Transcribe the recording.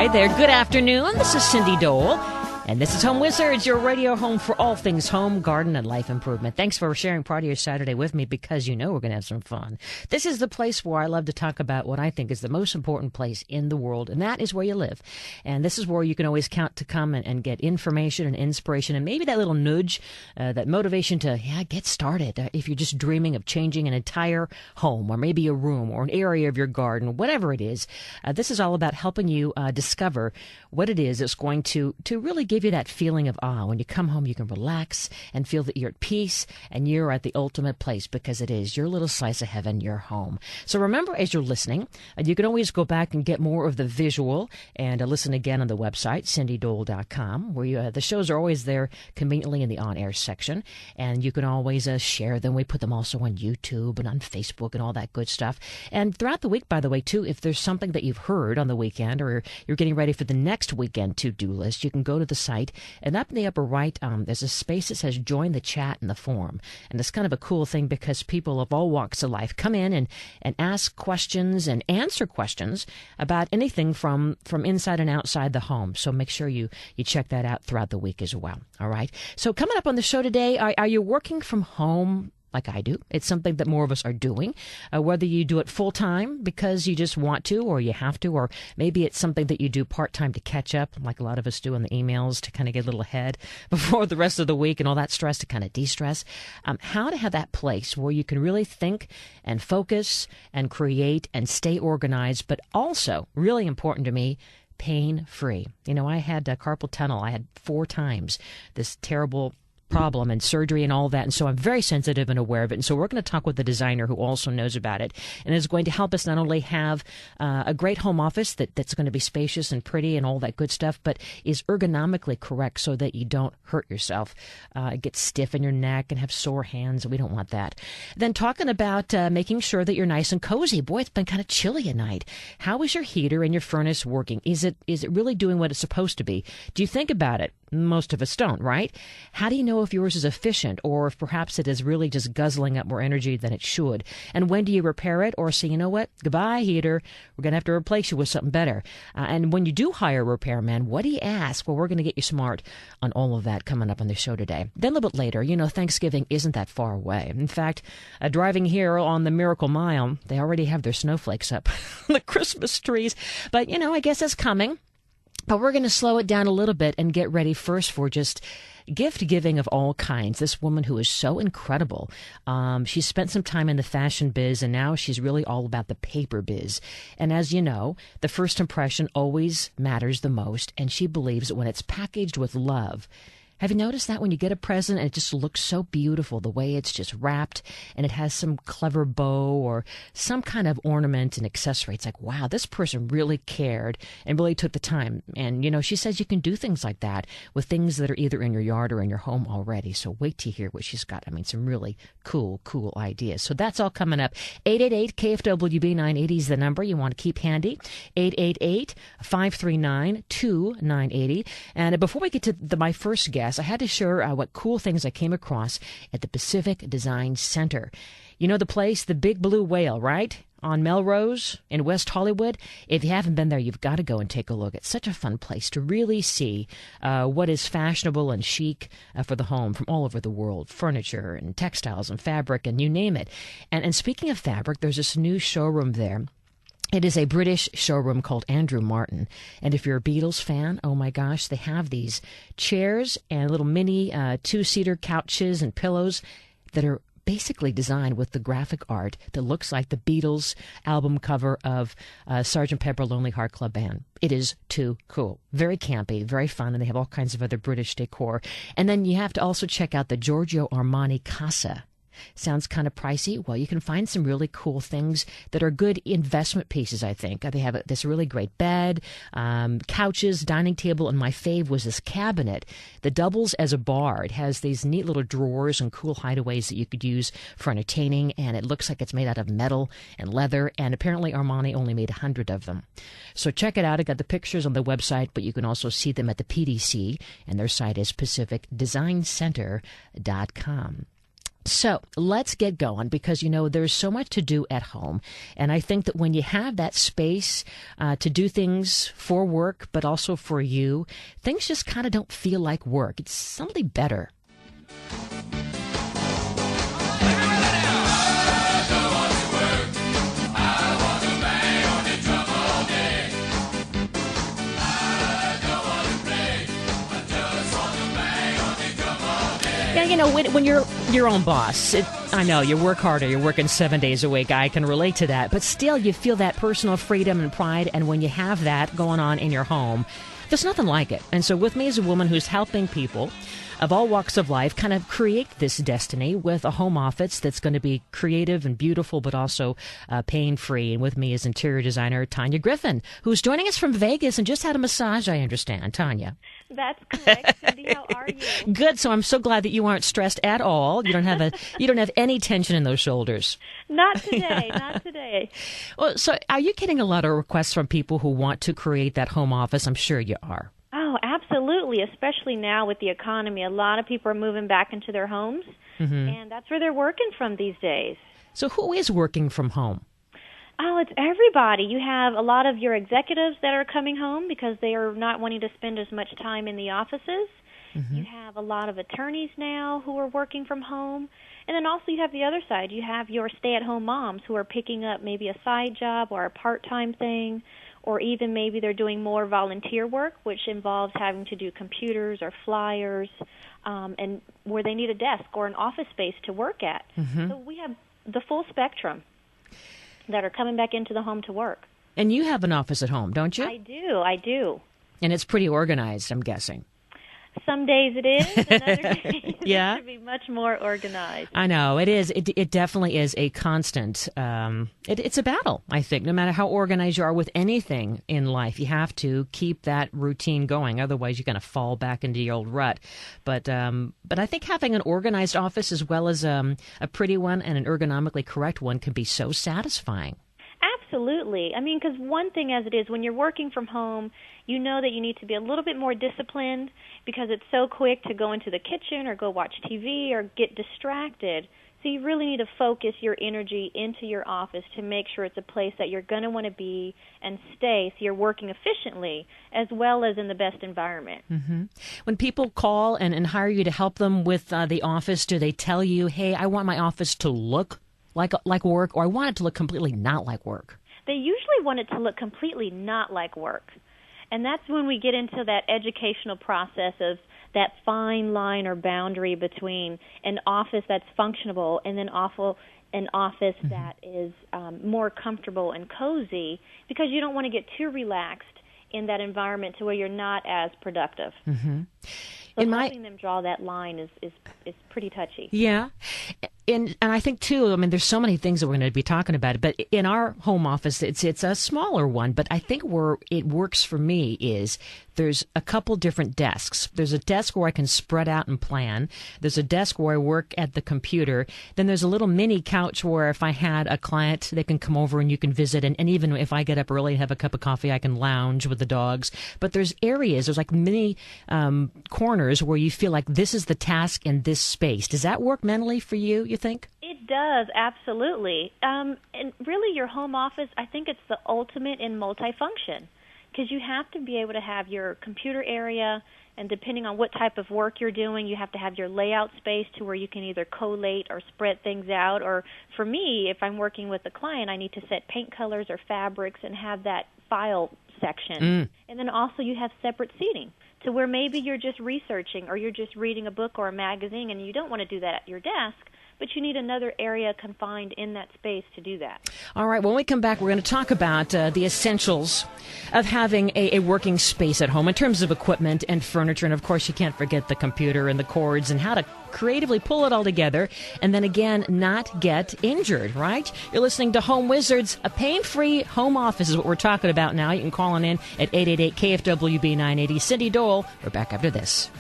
Hi there. Good afternoon. This is Cindy Dole. And this is Home Wizards, your radio home for all things home, garden, and life improvement. Thanks for sharing part of your Saturday with me because you know we're going to have some fun. This is the place where I love to talk about what I think is the most important place in the world, and that is where you live. And this is where you can always count to come and get information and inspiration and maybe that little nudge, that motivation to get started. If you're just dreaming of changing an entire home or maybe a room or an area of your garden, whatever it is, this is all about helping you discover what it is that's going to really give you that feeling of when you come home you can relax and feel that you're at peace and you're at the ultimate place because it is your little slice of heaven, your home. So remember, as you're listening, you can always go back and get more of the visual and listen again on the website, cindydole.com, where the shows are always there conveniently in the on-air section, and you can always share them. We put them also on YouTube and on Facebook and all that good stuff. And throughout the week, by the way, too, if there's something that you've heard on the weekend or you're getting ready for the next weekend to-do list, you can go to the site, and up in the upper right, there's a space that says join the chat in the forum. And it's kind of a cool thing because people of all walks of life come in and ask questions and answer questions about anything from inside and outside the home. So make sure you check that out throughout the week as well. All right. So coming up on the show today, are you working from home? Like I do. It's something that more of us are doing, whether you do it full time because you just want to or you have to, or maybe it's something that you do part time to catch up, like a lot of us do on the emails to kind of get a little ahead before the rest of the week and all that stress to kind of de-stress. How to have that place where you can really think and focus and create and stay organized, but also, really important to me, pain-free. You know, I had carpal tunnel. I had 4 times this terrible problem and surgery and all that, and so I'm very sensitive and aware of it. And so we're going to talk with a designer who also knows about it and is going to help us not only have a great home office that's going to be spacious and pretty and all that good stuff, but is ergonomically correct so that you don't hurt yourself, get stiff in your neck and have sore hands. We don't want that. Then talking about making sure that you're nice and cozy. Boy, it's been kind of chilly at night. How is your heater and your furnace working? Is it really doing what it's supposed to be? Do you think about it? Most of us don't, right? How do you know if yours is efficient or if perhaps it is really just guzzling up more energy than it should? And when do you repair it or say, you know what, goodbye, heater, we're going to have to replace you with something better? And when you do hire a repairman, what do you ask? Well, we're going to get you smart on all of that coming up on the show today. Then a little bit later, Thanksgiving isn't that far away. In fact, driving here on the Miracle Mile, they already have their snowflakes up on the Christmas trees. But, I guess it's coming. But we're going to slow it down a little bit and get ready first for just gift giving of all kinds. This woman who is so incredible. She's spent some time in the fashion biz, and now she's really all about the paper biz. And as you know, the first impression always matters the most, and she believes that when it's packaged with love. Have you noticed that when you get a present and it just looks so beautiful, the way it's just wrapped and it has some clever bow or some kind of ornament and accessory? It's like, wow, this person really cared and really took the time. And, she says you can do things like that with things that are either in your yard or in your home already. So wait to hear what she's got. I mean, some really cool ideas. So that's all coming up. 888-KFWB-980 is the number you want to keep handy. 888-539-2980. And before we get to my first guest, I had to share what cool things I came across at the Pacific Design Center. You know the place, the Big Blue Whale, right? On Melrose in West Hollywood. If you haven't been there, you've got to go and take a look. It's such a fun place to really see what is fashionable and chic for the home from all over the world. Furniture and textiles and fabric and you name it. And speaking of fabric, there's this new showroom there. It is a British showroom called Andrew Martin. And if you're a Beatles fan, oh my gosh, they have these chairs and little mini 2-seater couches and pillows that are basically designed with the graphic art that looks like the Beatles album cover of Sgt. Pepper Lonely Heart Club Band. It is too cool. Very campy, very fun, and they have all kinds of other British decor. And then you have to also check out the Giorgio Armani Casa. Sounds kind of pricey. Well, you can find some really cool things that are good investment pieces, I think. They have this really great bed, couches, dining table, and my fave was this cabinet that doubles as a bar. It has these neat little drawers and cool hideaways that you could use for entertaining, and it looks like it's made out of metal and leather, and apparently Armani only made 100 of them. So check it out. I got the pictures on the website, but you can also see them at the PDC, and their site is pacificdesigncenter.com. So let's get going because, there's so much to do at home. And I think that when you have that space to do things for work, but also for you, things just kind of don't feel like work. It's something better. Yeah, when you're your own boss, I know you work harder, you're working 7 days a week. I can relate to that. But still, you feel that personal freedom and pride. And when you have that going on in your home, there's nothing like it. And so with me as a woman who's helping people of all walks of life kind of create this destiny with a home office that's going to be creative and beautiful, but also pain-free. And with me is interior designer Tanya Griffin, who's joining us from Vegas and just had a massage, I understand. Tanya. That's correct. Cindy, how are you? Good. So I'm so glad that you aren't stressed at all. You don't have any tension in those shoulders. Not today. Not today. Well, so are you getting a lot of requests from people who want to create that home office? I'm sure you are. Oh, absolutely. Especially now with the economy, a lot of people are moving back into their homes, and that's where they're working from these days. So who is working from home? Oh, it's everybody. You have a lot of your executives that are coming home because they are not wanting to spend as much time in the offices. You have a lot of attorneys now who are working from home. And then also you have the other side. You have your stay-at-home moms who are picking up maybe a side job or a part-time thing, or even maybe they're doing more volunteer work, which involves having to do computers or flyers, and where they need a desk or an office space to work at. So we have the full spectrum that are coming back into the home to work. And you have an office at home, don't you? I do. And it's pretty organized, I'm guessing. Some days it is, and other days Yeah. it should be much more organized. I know, it is. It definitely is a constant. It's a battle, I think. No matter how organized you are with anything in life, you have to keep that routine going. Otherwise, you're going to fall back into your old rut. But I think having an organized office as well as a pretty one and an ergonomically correct one can be so satisfying. Absolutely. I mean, because one thing as it is, when you're working from home, you know that you need to be a little bit more disciplined because it's so quick to go into the kitchen or go watch TV or get distracted. So you really need to focus your energy into your office to make sure it's a place that you're going to want to be and stay so you're working efficiently as well as in the best environment. When people call and hire you to help them with the office, do they tell you, hey, I want my office to look like work, or I want it to look completely not like work? They usually want it to look completely not like work. And that's when we get into that educational process of that fine line or boundary between an office that's functional and then an office that is more comfortable and cozy, because you don't want to get too relaxed in that environment to where you're not as productive. So helping them draw that line is pretty touchy. Yeah. And I think, too, I mean, there's so many things that we're going to be talking about. But in our home office, it's a smaller one. But I think where it works for me is there's a couple different desks. There's a desk where I can spread out and plan. There's a desk where I work at the computer. Then there's a little mini couch where if I had a client, they can come over and you can visit. And even if I get up early and have a cup of coffee, I can lounge with the dogs. But there's like mini corners where you feel like this is the task in this space. Does that work mentally for you, you think? It does, absolutely. And really your home office, I think it's the ultimate in multifunction, because you have to be able to have your computer area, and depending on what type of work you're doing, you have to have your layout space to where you can either collate or spread things out. Or for me, if I'm working with a client, I need to set paint colors or fabrics and have that file section. And then also you have separate seating to where maybe you're just researching or you're just reading a book or a magazine and you don't want to do that at your desk, but you need another area confined in that space to do that. All right, when we come back, we're going to talk about the essentials of having a working space at home in terms of equipment and furniture. And, of course, you can't forget the computer and the cords and how to creatively pull it all together and then, again, not get injured, right? You're listening to Home Wizards. A pain-free home office is what we're talking about now. You can call on in at 888-KFWB 980. Cindy Dole. We're back after this.